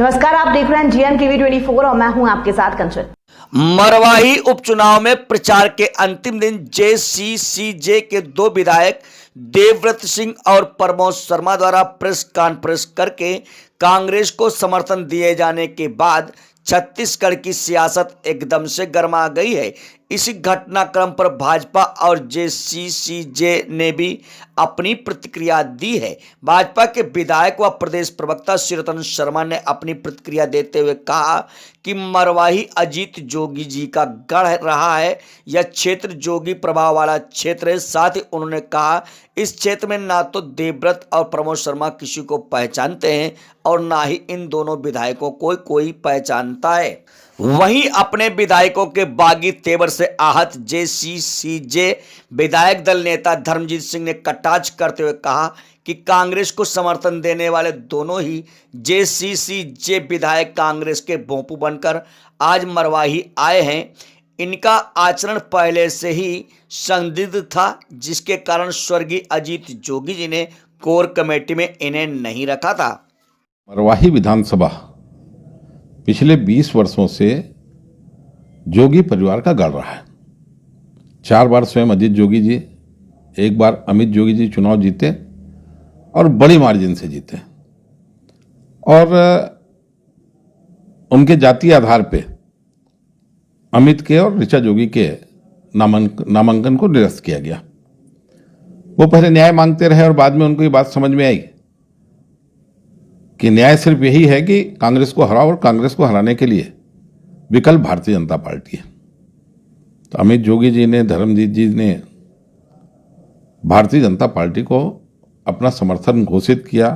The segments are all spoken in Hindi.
नमस्कार, आप देख रहे हैं जीएम टीवी 24 और मैं हूं आपके साथ कंचन। मरवाही उपचुनाव में प्रचार के अंतिम दिन जेसीसीजे के दो विधायक देवव्रत सिंह और प्रमोद शर्मा द्वारा प्रेस कॉन्फ्रेंस करके कांग्रेस को समर्थन दिए जाने के बाद छत्तीसगढ़ की सियासत एकदम से गर्मा गई है। इसी घटनाक्रम पर भाजपा और जेसीसीजे ने भी अपनी प्रतिक्रिया दी है। भाजपा के विधायक व प्रदेश प्रवक्ता श्रीरतन शर्मा ने अपनी प्रतिक्रिया देते हुए कहा कि मरवाही अजीत जोगी जी का गढ़ रहा है। यह क्षेत्र जोगी प्रभाव वाला क्षेत्र है। साथ ही उन्होंने कहा इस क्षेत्र में ना तो देवव्रत और प्रमोद शर्मा किसी को पहचानते हैं और ना ही इन दोनों विधायकों को कोई पहचानता है। वहीं अपने विधायकों के बागी तेवर से आहत जेसीसीजे विधायक दल नेता धर्मजीत सिंह ने कटाक्ष करते हुए कहा कि कांग्रेस को समर्थन देने वाले दोनों ही जेसीसीजे विधायक कांग्रेस के भोंपू बनकर आज मरवाही आए हैं। इनका आचरण पहले से ही संदिग्ध था, जिसके कारण स्वर्गीय अजीत जोगी जी ने कोर कमेटी में इन्हें नहीं रखा था। मरवाही विधानसभा पिछले 20 वर्षों से जोगी परिवार का गढ़ रहा है। 4 बार स्वयं अजीत जोगी जी, 1 बार अमित जोगी जी चुनाव जीते और बड़ी मार्जिन से जीते। और उनके जातीय आधार पे अमित के और ऋचा जोगी के नामांकन को निरस्त किया गया। वो पहले न्याय मांगते रहे और बाद में उनको ये बात समझ में आई कि न्याय सिर्फ यही है कि कांग्रेस को हराओ, और कांग्रेस को हराने के लिए विकल्प भारतीय जनता पार्टी है। तो अमित जोगी जी ने, धर्मजीत जी ने भारतीय जनता पार्टी को अपना समर्थन घोषित किया।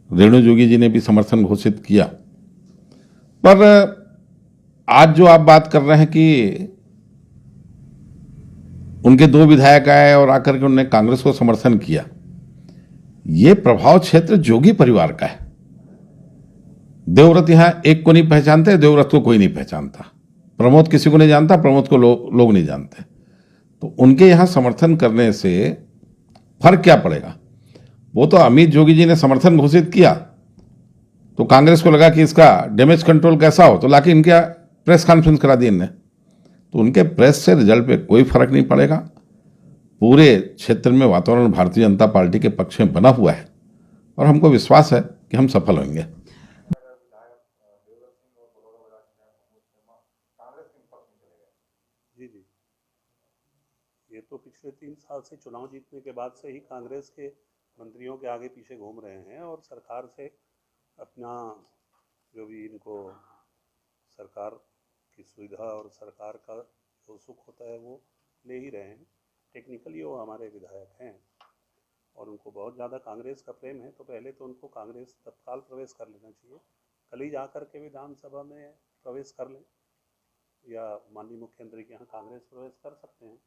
रेणु जोगी जी ने भी समर्थन घोषित किया। पर आज जो आप बात कर रहे हैं कि उनके 2 विधायक आए और आकर के उन्होंने कांग्रेस को समर्थन किया, ये प्रभाव क्षेत्र जोगी परिवार का है। देवव्रत यहां एक को नहीं पहचानते, देवव्रत को कोई नहीं पहचानता, प्रमोद किसी को नहीं जानता, प्रमोद को लोग नहीं जानते। तो उनके यहां समर्थन करने से फर्क क्या पड़ेगा? वो तो अमित जोगी जी ने समर्थन घोषित किया तो कांग्रेस को लगा कि इसका डैमेज कंट्रोल कैसा हो, तो लाके इनके प्रेस कॉन्फ्रेंस करा दी इनने। तो उनके प्रेस से रिजल्ट पे कोई फर्क नहीं पड़ेगा। पूरे क्षेत्र में वातावरण भारतीय जनता पार्टी के पक्ष में बना हुआ है और हमको विश्वास है कि हम सफल होंगे। जी, ये तो पिछले 3 साल से चुनाव जीतने के बाद से ही कांग्रेस के मंत्रियों के आगे पीछे घूम रहे हैं और सरकार से अपना जो भी इनको सरकार की सुविधा और सरकार का जो सुख होता है वो ले ही रहे हैं। टेक्निकली वो हमारे विधायक हैं और उनको बहुत ज़्यादा कांग्रेस का प्रेम है, तो पहले तो उनको कांग्रेस तत्काल प्रवेश कर लेना चाहिए। कल ही जा कर के विधानसभा में प्रवेश कर लें या माननीय मुख्यमंत्री के यहाँ कांग्रेस प्रवेश कर सकते हैं,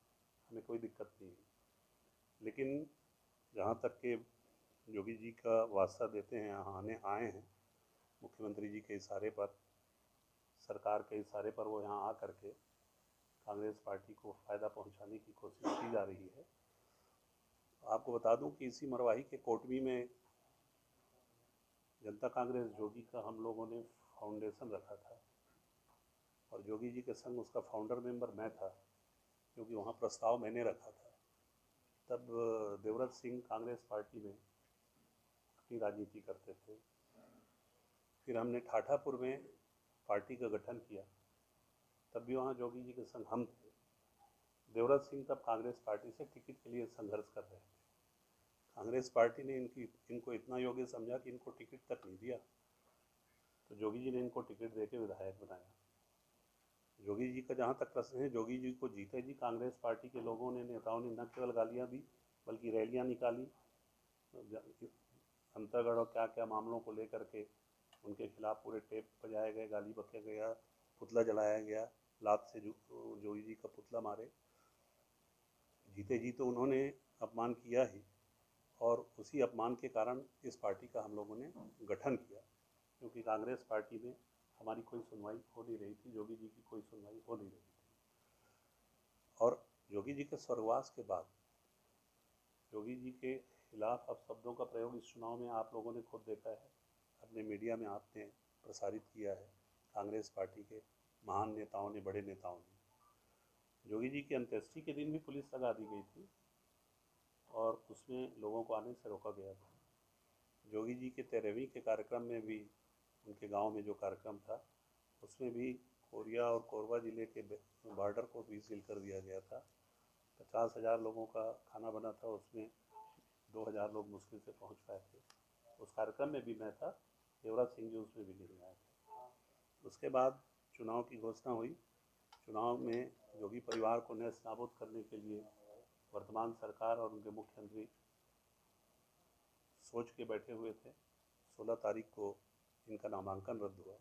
हमें कोई दिक्कत नहीं है। लेकिन जहाँ तक के जोगी जी का वास्ता देते हैं, यहाँ आए हैं मुख्यमंत्री जी के इशारे पर, सरकार के इशारे पर वो यहाँ आ करके कांग्रेस पार्टी को फ़ायदा पहुँचाने की कोशिश की जा रही है। आपको बता दूं कि इसी मरवाही के कोटवी में जनता कांग्रेस जोगी का हम लोगों ने फाउंडेशन रखा था और जोगी जी के संग उसका फाउंडर मेंबर मैं था, क्योंकि वहाँ प्रस्ताव मैंने रखा था। तब देवव्रत सिंह कांग्रेस पार्टी में अपनी राजनीति करते थे। फिर हमने ठाठापुर में पार्टी का गठन किया, तब भी वहाँ जोगी जी के संग हम थे। देवव्रत सिंह तब कांग्रेस पार्टी से टिकट के लिए संघर्ष कर रहे थे। कांग्रेस पार्टी ने इनको इतना योग्य समझा कि इनको टिकट तक नहीं दिया, तो जोगी जी ने इनको टिकट देके विधायक बनाया। जोगी जी का जहाँ तक प्रश्न है, जोगी जी को जीते जी कांग्रेस पार्टी के लोगों ने, नेताओं ने न केवल गालियाँ दी बल्कि रैलियाँ निकाली, अंतरगढ़ और क्या क्या मामलों को लेकर के उनके खिलाफ पूरे टेप बजाए गए, गाली बके गया, पुतला जलाया गया, लात से जोगी जी का पुतला मारे। जीते जी तो उन्होंने अपमान किया ही, और उसी अपमान के कारण इस पार्टी का हम लोगों ने गठन किया, क्योंकि कांग्रेस पार्टी में हमारी कोई सुनवाई हो नहीं रही थी, जोगी जी की कोई सुनवाई हो नहीं रही थी। और जोगी जी के स्वर्गवास के बाद जोगी जी के खिलाफ अब शब्दों का प्रयोग इस चुनाव में आप लोगों ने खुद देखा है। अब अपने मीडिया में आपने प्रसारित किया है कांग्रेस पार्टी के महान नेताओं ने, बड़े नेताओं ने। जोगी जी की अंत्येष्टि के दिन भी पुलिस लगा दी गई थी और उसमें लोगों को आने से रोका गया था। जोगी जी के 13वीं के कार्यक्रम में भी, उनके गांव में जो कार्यक्रम था उसमें भी कोरिया और कोरबा जिले के बॉर्डर को भी सील कर दिया गया था। 50,000 लोगों का खाना बना था, उसमें 2,000 लोग मुश्किल से पहुंच पाए थे। उस कार्यक्रम में भी मैं था, देवराज सिंह जी उसमें भी नहीं आए थे। उसके बाद चुनाव की घोषणा हुई। चुनाव में जोगी परिवार को नेस्तनाबूद करने के लिए वर्तमान सरकार और उनके मुख्यमंत्री सोच के बैठे हुए थे। 16 तारीख को इनका नामांकन रद्द हुआ।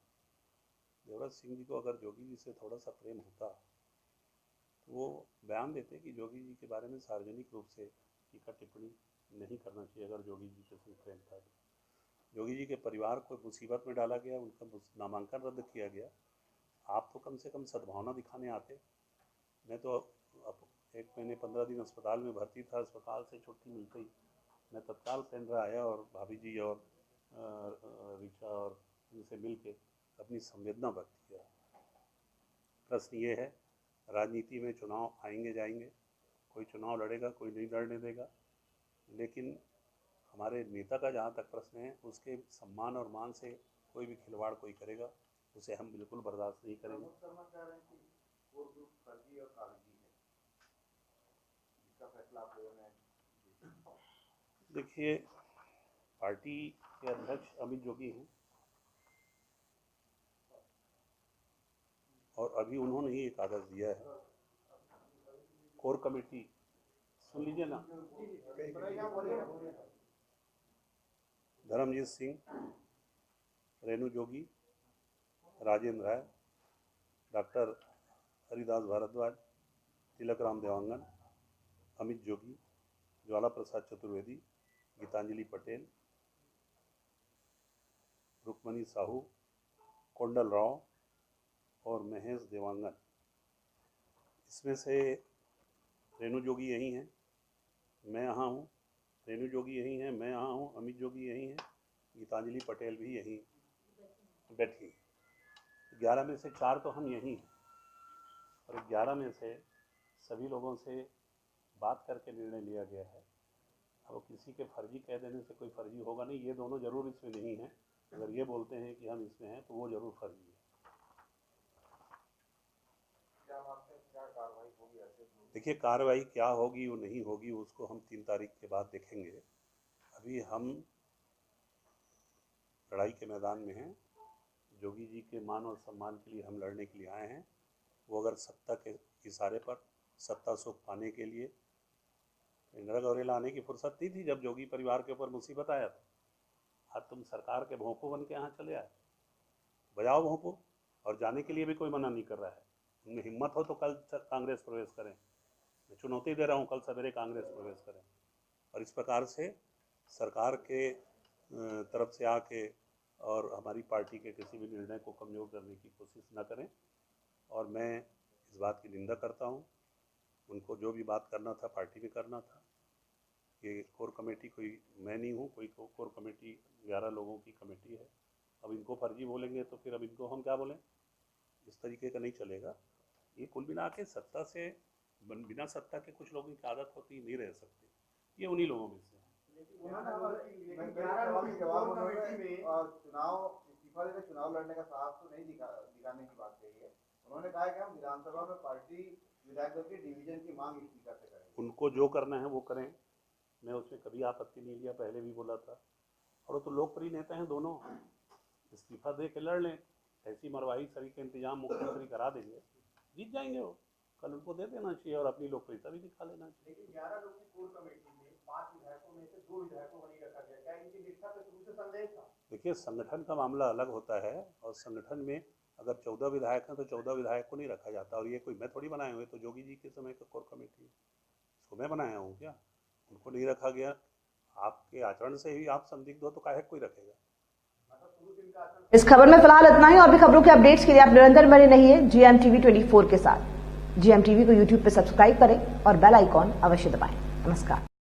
देवराज सिंह जी को अगर जोगी जी से थोड़ा सा प्रेम होता तो वो बयान देते कि जोगी जी के बारे में सार्वजनिक रूप से टीका टिप्पणी नहीं करना चाहिए। अगर जोगी जी से प्रेम था तो जोगी जी के परिवार को मुसीबत में डाला गया, उनका नामांकन रद्द किया गया। आप तो कम से कम सद्भावना दिखाने आते। मैं तो अब 1 महीने 15 दिन अस्पताल में भर्ती था। अस्पताल से छुट्टी मिलते ही मैं तत्काल केंद्र आया और भाभी जी और ऋचा और उनसे मिल के अपनी संवेदना व्यक्त किया। प्रश्न ये है, राजनीति में चुनाव आएंगे जाएंगे, कोई चुनाव लड़ेगा, कोई नहीं लड़ने देगा, लेकिन हमारे नेता का जहाँ तक प्रश्न है उसके सम्मान और मान से कोई भी खिलवाड़ कोई करेगा उसे हम बिल्कुल बर्दाश्त नहीं करेंगे। देखिए, पार्टी के अध्यक्ष अमित जोगी हैं और अभी उन्होंने ही एक आदेश दिया है। कोर कमेटी सुन लीजिए ना, धर्मजीत सिंह, रेणु जोगी, राजेंद्र राय, डॉक्टर हरिदास भारद्वाज, तिलक राम देवांगन, अमित जोगी, ज्वाला प्रसाद चतुर्वेदी, गीतांजलि पटेल, रुक्मणी साहू, कोंडल राव और महेश देवांगन। इसमें से रेणु जोगी यही हैं, मैं यहाँ हूँ। रेणु जोगी यही हैं, मैं यहाँ हूँ। अमित जोगी यही हैं, गीतांजलि पटेल भी यहीं बैठी। 11 में से 4 तो हम यहीं हैं और 11 में से सभी लोगों से बात करके निर्णय लिया गया है। अब किसी के फर्जी कह देने से कोई फर्जी होगा नहीं। ये दोनों जरूर इसमें नहीं हैं। अगर ये बोलते हैं कि हम इसमें हैं तो वो जरूर फर्जी है। देखिए, कार्रवाई क्या होगी वो नहीं होगी उसको हम 3 तारीख के बाद देखेंगे। अभी हम लड़ाई के मैदान में हैं। जोगी जी के मान और सम्मान के लिए हम लड़ने के लिए आए हैं। वो अगर सत्ता के इशारे पर सत्ता सुख पाने के लिए, इंदिरा गौरेला आने की फुर्सत नहीं थी जब जोगी परिवार के ऊपर मुसीबत आया था। आज तुम सरकार के भोंपू बन के यहाँ चले आए, बजाओ भोंपू। और जाने के लिए भी कोई मना नहीं कर रहा है। उनमें हिम्मत हो तो कल कांग्रेस प्रवेश करें। मैं चुनौती दे रहा हूँ, कल सवेरे कांग्रेस प्रवेश करें। और इस प्रकार से सरकार के तरफ से आके और हमारी पार्टी के किसी भी निर्णय को कमज़ोर करने की कोशिश न करें। और मैं इस बात की निंदा करता हूँ। उनको जो भी बात करना था पार्टी में करना था। ये कोर कमेटी कोई मैं नहीं हूँ, कोई कोर कमेटी 11 लोगों की कमेटी है। अब इनको फर्जी बोलेंगे तो फिर अब इनको हम क्या बोलें? इस तरीके का नहीं चलेगा। ये कुल मिला के सत्ता से बिना सत्ता के कुछ लोगों की आदत होती नहीं रह सकती। ये उन्हीं लोगों में से चुनाव लड़ने का साहस तो नहीं दिखाने की बात कही है। उन्होंने कहा कि हम विधानसभा में पार्टी विधायक दल के डिवीजन की मांग स्पीकर से करें। उनको जो करना है वो करें, मैं उसमें कभी आपत्ति नहीं लिया, पहले भी बोला था। और वो तो लोकप्रिय नेता हैं दोनों, इस्तीफा दे के लड़ लें। ऐसी मरवाही सरी के इंतजाम मुख्यमंत्री करा देंगे, जीत जाएंगे वो। कल उनको दे देना चाहिए और अपनी लोकप्रियता भी दिखा लेना चाहिए। लेकिन 11 लोग की कोर कमेटी में 5 विधायकों में से 2 विधायकों को नहीं रखा गया, क्या इनकी निष्ठा पे शुरू से संदेह था? देखिए, संगठन का मामला अलग होता है और संगठन में अगर 14 विधायक हैं तो 14 विधायक को नहीं रखा जाता। और ये कोई मैं थोड़ी बनाए हुए, तो जोगी जी के समय का कोर कमेटी इसको मैं बनाया हूँ क्या? उनको नहीं रखा गया। आपके आचरण से ही आप संदिग्ध हो तो काहे कोई रखेगा? इस खबर में फिलहाल इतना ही। और भी खबरों के अपडेट्स के लिए आप निरंतर बने रहिए GMTV 24 के साथ। GMTV को YouTube पे सब्सक्राइब करें और बेल आइकॉन अवश्य दबाएं। नमस्कार।